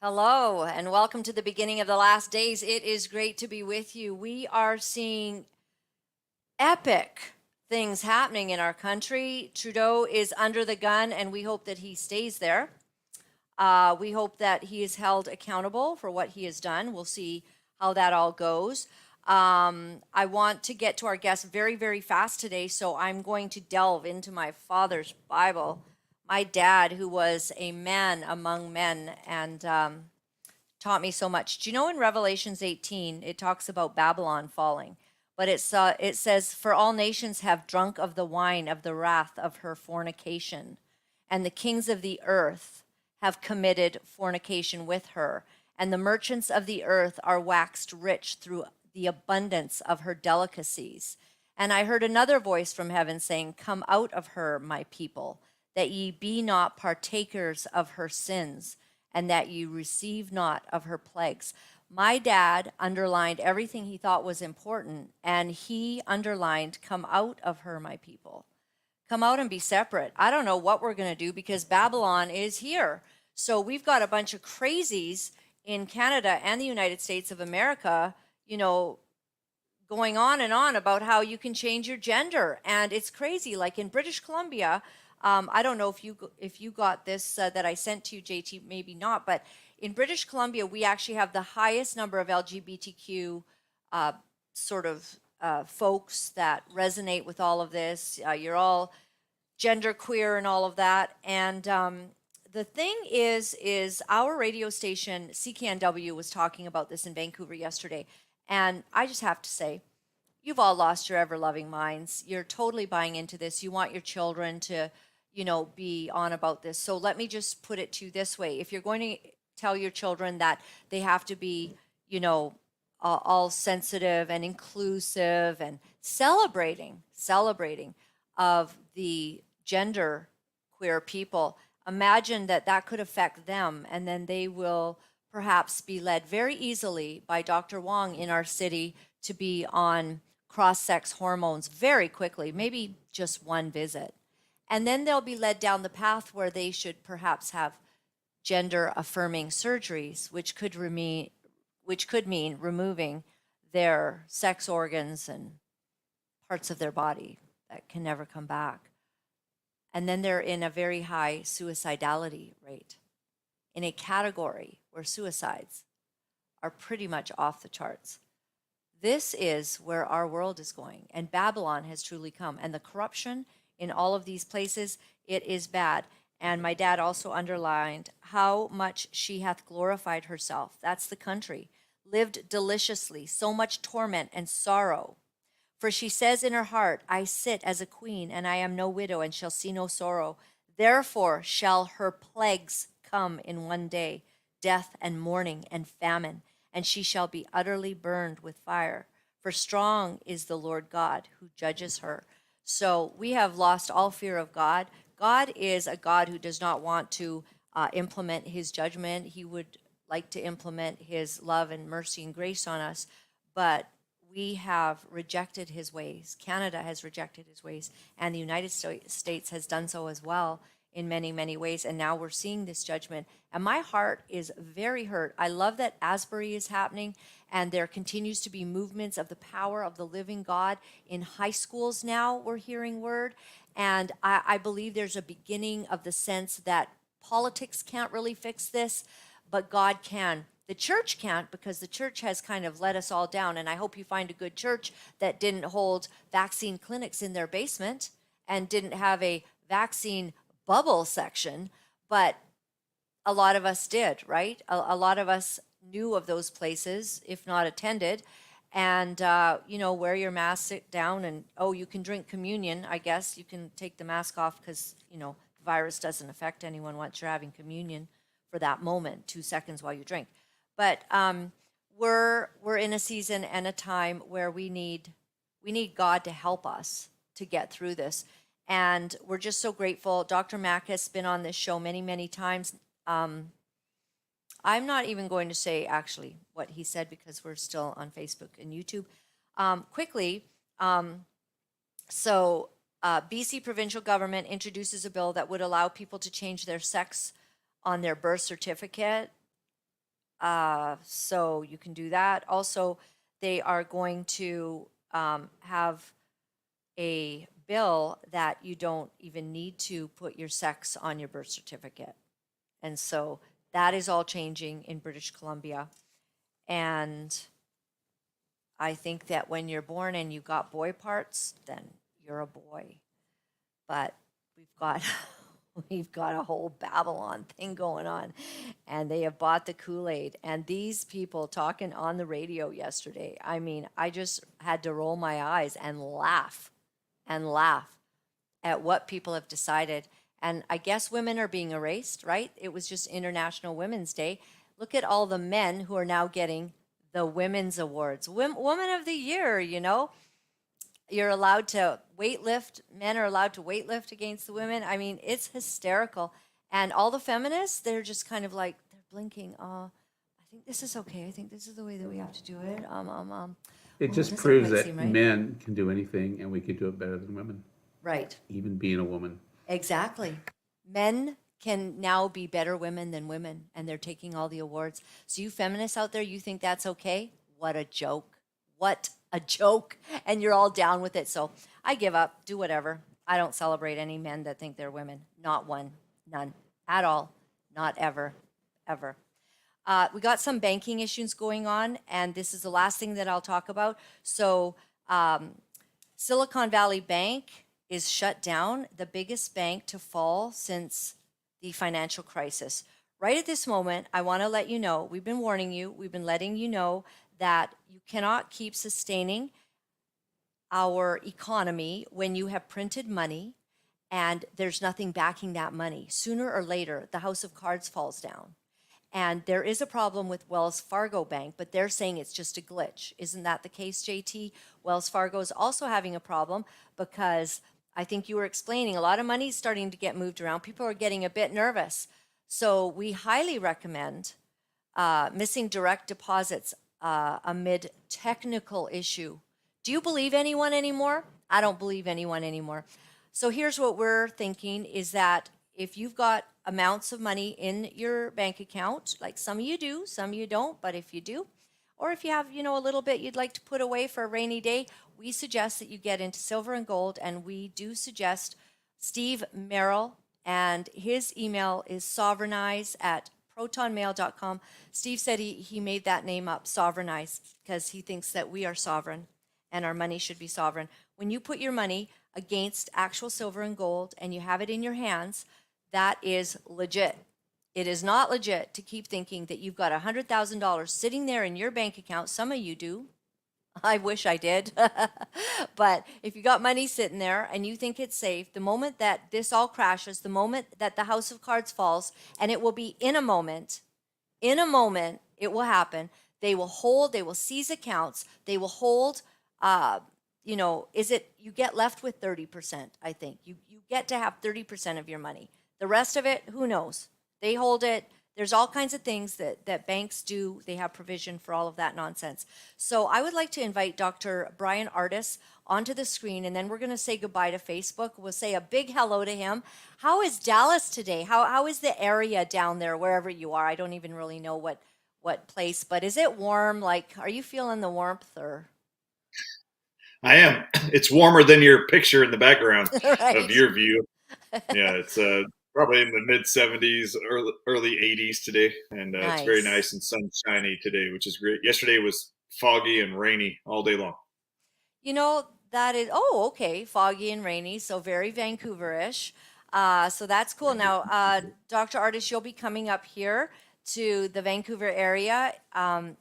Hello, and welcome to the beginning of the last days. It is great to be with you. We are seeing epic things happening in our country. Trudeau is under the gun, and we hope that he stays there. We hope that he is held accountable for what he has done. We'll see how that all goes. I want to get to our guests very, very fast today, so I'm going to delve into my father's Bible. My dad, who was a man among men and taught me so much. Do you know in Revelations 18, it talks about Babylon falling, but it says, "For all nations have drunk of the wine of the wrath of her fornication, and the kings of the earth have committed fornication with her, and the merchants of the earth are waxed rich through the abundance of her delicacies. And I heard another voice from heaven saying, Come out of her, my people, that ye be not partakers of her sins, and that ye receive not of her plagues." My dad underlined everything he thought was important, and he underlined, "Come out of her, my people. Come out and be separate." I don't know what we're going to do because Babylon is here. So we've got a bunch of crazies in Canada and the United States of America, going on and on about how you can change your gender, and it's crazy. Like in British Columbia, I don't know if you got this that I sent to you, JT, maybe not, but in British Columbia, we actually have the highest number of LGBTQ sort of folks that resonate with all of this. You're all gender queer and all of that, and the thing is our radio station CKNW was talking about this in Vancouver yesterday, and I just have to say, you've all lost your ever-loving minds. You're totally buying into this. You want your children to, be on about this. So let me just put it to you this way. If you're going to tell your children that they have to be, all sensitive and inclusive and celebrating of the gender queer people, imagine that could affect them, and then they will perhaps be led very easily by Dr. Wong in our city to be on cross-sex hormones very quickly, maybe just one visit. And then they'll be led down the path where they should perhaps have gender-affirming surgeries, which could mean removing their sex organs and parts of their body that can never come back. And then they're in a very high suicidality rate, in a category where suicides are pretty much off the charts. This is where our world is going, and Babylon has truly come. And the corruption in all of these places, it is bad. And my dad also underlined how much she hath glorified herself. That's the country. Lived deliciously, so much torment and sorrow. For she says in her heart, I sit as a queen, and I am no widow, and shall see no sorrow. Therefore shall her plagues come in one day, death and mourning and famine, and she shall be utterly burned with fire. For strong is the Lord God who judges her. So we have lost all fear of God. God is a God who does not want to implement his judgment. He would like to implement his love and mercy and grace on us, but we have rejected his ways. Canada has rejected his ways, and the United States has done so as well in many, many ways. And now we're seeing this judgment. And my heart is very hurt. I love that Asbury is happening, and there continues to be movements of the power of the living God in high schools now. We're hearing word. And I believe there's a beginning of the sense that politics can't really fix this, but God can. The church can't, because the church has kind of let us all down. And I hope you find a good church that didn't hold vaccine clinics in their basement and didn't have a vaccine bubble section, but a lot of us did, right? A lot of us knew of those places, if not attended. And, wear your mask, sit down, and, you can drink communion, I guess. You can take the mask off because, the virus doesn't affect anyone once you're having communion for that moment, 2 seconds while you drink. But we're in a season and a time where we need God to help us to get through this. And we're just so grateful. Dr. Mack has been on this show many, many times. I'm not even going to say actually what he said because we're still on Facebook and YouTube. Quickly, BC provincial government introduces a bill that would allow people to change their sex on their birth certificate. So you can do that. Also, they are going to have a bill that you don't even need to put your sex on your birth certificate. And so that is all changing in British Columbia. And I think that when you're born and you got boy parts, then you're a boy. But we've got we've got a whole Babylon thing going on, and they have bought the Kool-Aid. And these people talking on the radio yesterday, I mean, I just had to roll my eyes and laugh at what people have decided. And I guess women are being erased, right? It was just International Women's Day. Look at all the men who are now getting the women's awards. Woman of the Year, you know? You're allowed to weightlift. Men are allowed to weightlift against the women. I mean, it's hysterical. And all the feminists, they're just kind of like, they're blinking. I think this is okay. I think this is the way that we have to do it. It just Doesn't proves quite seem that right. men can do anything and we can do it better than women, Right. even being a woman. Exactly. Men can now be better women than women, and they're taking all the awards. So, you feminists out there, you think that's okay? What a joke. What a joke. And you're all down with it. So, I give up. Do whatever. I don't celebrate any men that think they're women. Not one. None. At all. Not ever. Ever. We got some banking issues going on, and this is the last thing that I'll talk about. So, Silicon Valley Bank is shut down, the biggest bank to fall since the financial crisis. Right at this moment, I want to let you know, we've been warning you, we've been letting you know that you cannot keep sustaining our economy when you have printed money and there's nothing backing that money. Sooner or later, the house of cards falls down. And there is a problem with Wells Fargo Bank, but they're saying it's just a glitch. Isn't that the case, JT? Wells Fargo is also having a problem because I think you were explaining a lot of money is starting to get moved around. People are getting a bit nervous. So we highly recommend missing direct deposits amid technical issue. Do you believe anyone anymore? I don't believe anyone anymore. So here's what we're thinking is that if you've got amounts of money in your bank account, like some of you do, some of you don't, but if you do, or if you have, you know, a little bit you'd like to put away for a rainy day, we suggest that you get into silver and gold, and we do suggest Steve Merrill, and his email is sovereignize at protonmail.com. Steve said he made that name up, sovereignize, because he thinks that we are sovereign and our money should be sovereign. When you put your money against actual silver and gold and you have it in your hands, that is legit. It is not legit to keep thinking that you've got $100,000 sitting there in your bank account. Some of you do. I wish I did. But if you got money sitting there and you think it's safe, the moment that this all crashes, the moment that the house of cards falls, and it will be in a moment, it will happen. They will seize accounts, they will hold, you get left with 30%, I think. You get to have 30% of your money. The rest of it, who knows? They hold it. There's all kinds of things that banks do. They have provision for all of that nonsense. So I would like to invite Dr. Bryan Ardis onto the screen, and then we're going to say goodbye to Facebook. We'll say a big hello to him. How is Dallas today? How is the area down there, wherever you are? I don't even really know what place, but is it warm? Like, are you feeling the warmth or? I am. It's warmer than your picture in the background of Right. your view. Yeah, it's probably in the mid 70s, early 80s today, and it's very Nice. nice and sunshiny today, which is great. Yesterday was foggy and rainy all day long. You know, that is, oh, okay, foggy and rainy, so very Vancouverish. So that's cool. Now, Dr. Ardis, you'll be coming up here to the Vancouver area.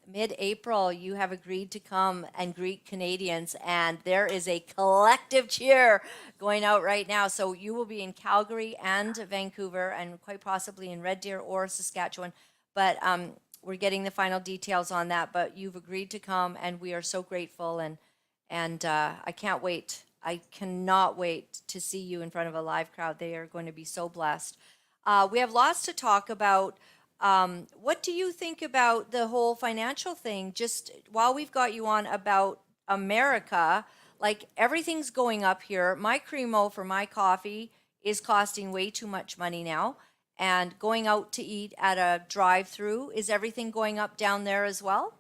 Mid-April, you have agreed to come and greet Canadians, and there is a collective cheer going out right now. So you will be in Calgary and Vancouver, and quite possibly in Red Deer or Saskatchewan. But we're getting the final details on that. But you've agreed to come, and we are so grateful. And I can't wait. I cannot wait to see you in front of a live crowd. They are going to be so blessed. We have lots to talk about. What do you think about the whole financial thing? Just while we've got you on about America, like everything's going up here. My Cremo for my coffee is costing way too much money now. and going out to eat at a drive-through. Is everything going up down there as well?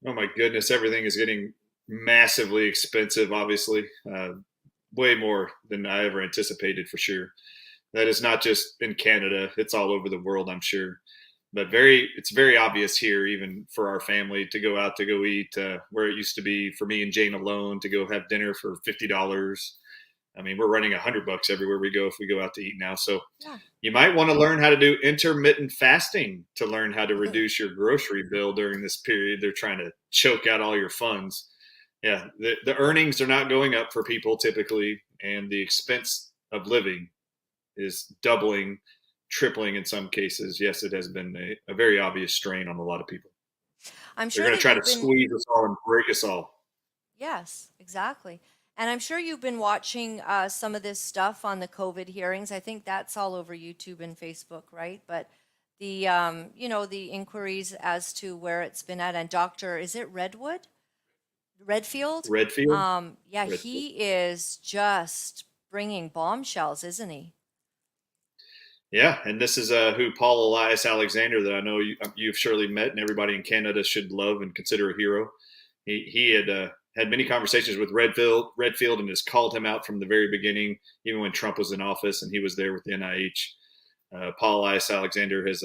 Oh my goodness, everything is getting massively expensive, obviously. Way more than I ever anticipated for sure. That is not just in Canada, it's all over the world, I'm sure. But it's very obvious here, even for our family, to go out to go eat, where it used to be for me and Jane alone to go have dinner for $50. I mean, we're running $100 everywhere we go if we go out to eat now. So Yeah. you might want to learn how to do intermittent fasting to learn how to reduce your grocery bill during this period. They're trying to choke out all your funds. Yeah, the earnings are not going up for people typically, and the expense of living is doubling, tripling in some cases. Yes, it has been a very obvious strain on a lot of people. I'm They're sure going to that try to you've been, squeeze us all and break us all. yes, exactly. And I'm sure you've been watching some of this stuff on the COVID hearings. I think that's all over YouTube and Facebook, right? But the, the inquiries as to where it's been at, and Dr. Is it Redfield? Redfield? Yeah, Redfield. he is just bringing bombshells, isn't he? Yeah, and this is who Paul Elias Alexander, that I know you've surely met, and everybody in Canada should love and consider a hero. He had had many conversations with Redfield, and has called him out from the very beginning, even when Trump was in office and he was there with the NIH. Paul Elias Alexander has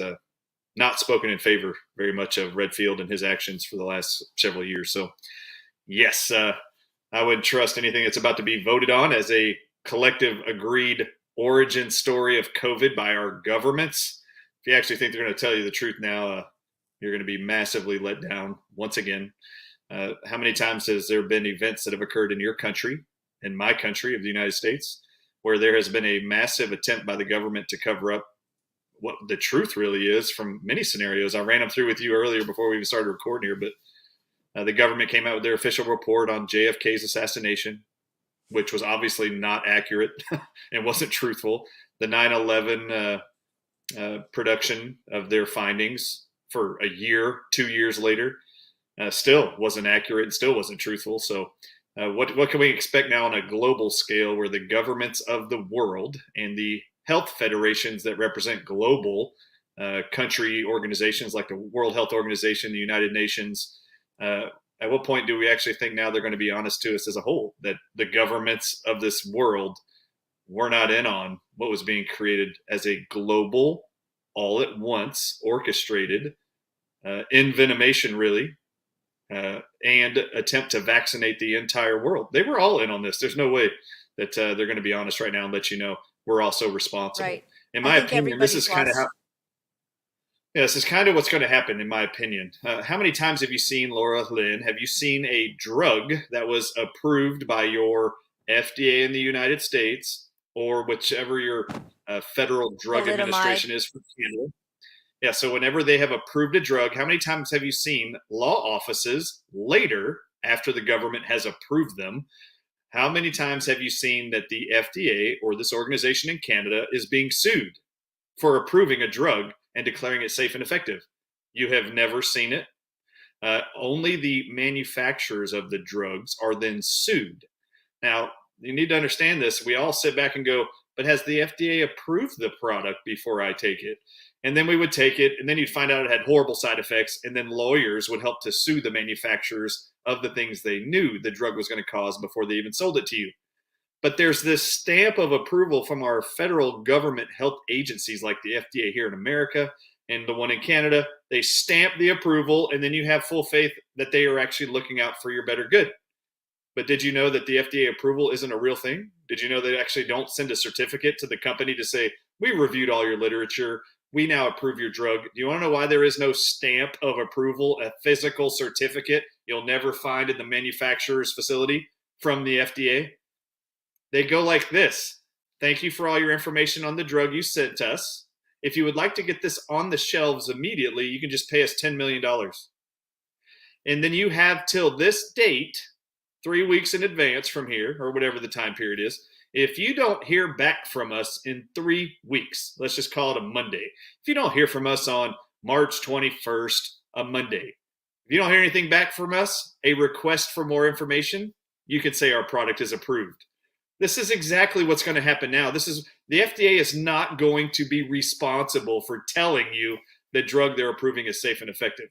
not spoken in favor very much of Redfield and his actions for the last several years. So, yes, I would trust anything that's about to be voted on as a collective agreed origin story of COVID by our governments. If you actually think they're going to tell you the truth now, you're going to be massively let down once again. How many times has there been events that have occurred in your country, in my country of the United States, where there has been a massive attempt by the government to cover up what the truth really is from many scenarios? I ran them through with you earlier before we even started recording here, but the government came out with their official report on JFK's assassination, which was obviously not accurate and wasn't truthful. The 9/11 production of their findings for a year, 2 years later, still wasn't accurate and still wasn't truthful. So, what can we expect now on a global scale, where the governments of the world and the health federations that represent global country organizations like the World Health Organization, the United Nations, at what point do we actually think now they're going to be honest to us as a whole, that the governments of this world were not in on what was being created as a global, all at once, orchestrated envenomation, really, and attempt to vaccinate the entire world? They were all in on this. There's no way that they're going to be honest right now and let you know we're also responsible. Right. In I my think opinion, this is everybody's kind of how. lost. Yeah, this is kind of what's going to happen, in my opinion. How many times have you seen, Laura-Lynn, have you seen a drug that was approved by your FDA in the United States, or whichever your federal drug Thalidomide. administration is for Canada? Yeah, so whenever they have approved a drug, how many times have you seen law offices later, after the government has approved them, how many times have you seen that the FDA or this organization in Canada is being sued for approving a drug and declaring it safe and effective? You have never seen it. Only the manufacturers of the drugs are then sued. Now, you need to understand this. We all sit back and go, but has the FDA approved the product before I take it? And then we would take it, and then you'd find out it had horrible side effects, and then lawyers would help to sue the manufacturers of the things they knew the drug was going to cause before they even sold it to you. But there's this stamp of approval from our federal government health agencies like the FDA here in America and the one in Canada. They stamp the approval, and then you have full faith that they are actually looking out for your better good. But did you know that the FDA approval isn't a real thing? Did you know they actually don't send a certificate to the company to say, we reviewed all your literature, we now approve your drug? Do you want to know why there is no stamp of approval, a physical certificate you'll never find in the manufacturer's facility from the FDA? They go like this: thank you for all your information on the drug you sent us. If you would like to get this on the shelves immediately, you can just pay us $10 million. And then you have till this date, 3 weeks in advance from here, or whatever the time period is. If you don't hear back from us in 3 weeks, let's just call it a Monday. If you don't hear from us on March 21st, a Monday, if you don't hear anything back from us, a request for more information, you can say our product is approved. This is exactly what's going to happen now. The FDA is not going to be responsible for telling you the drug they're approving is safe and effective.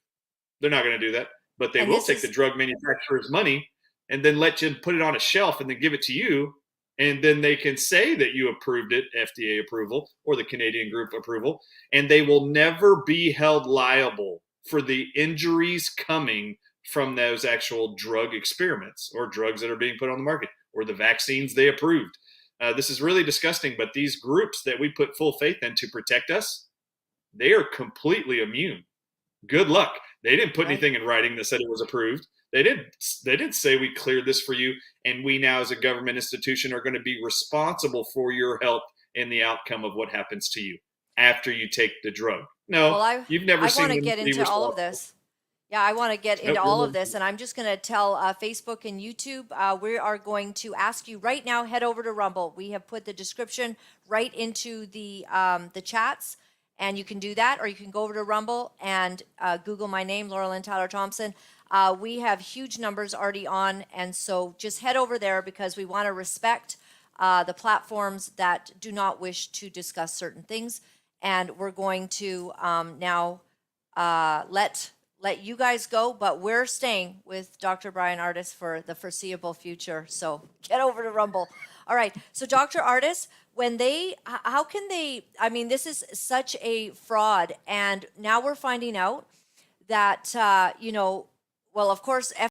They're not going to do that, but they And will this take is the drug manufacturer's money and then let you put it on a shelf and then give it to you. And then they can say that you approved it, FDA approval or the Canadian group approval, and they will never be held liable for the injuries coming from those actual drug experiments or drugs that are being put on the market or the vaccines they approved. This is really disgusting, but these groups that we put full faith in to protect us, they are completely immune. Good luck. They didn't put right. anything in writing that said it was approved. They didn't say we cleared this for you, and we now as a government institution are going to be responsible for your health and the outcome of what happens to you after you take the drug. No, Well, you've never I seen want to them get be into all of responsible. this. Yeah, I want to get into Nope. all of this, and I'm just going to tell Facebook and YouTube, we are going to ask you right now, head over to Rumble. We have put the description right into the chats, and you can do that, or you can go over to Rumble and Google my name, Laura-Lynn Tyler Thompson. We have huge numbers already on, and so just head over there because we want to respect the platforms that do not wish to discuss certain things, and we're going to now let you guys go, but we're staying with Dr. Bryan Ardis for the foreseeable future. So get over to Rumble. All right. So Dr. Ardis, how can they, I mean, this is such a fraud. And now we're finding out that, well, of course,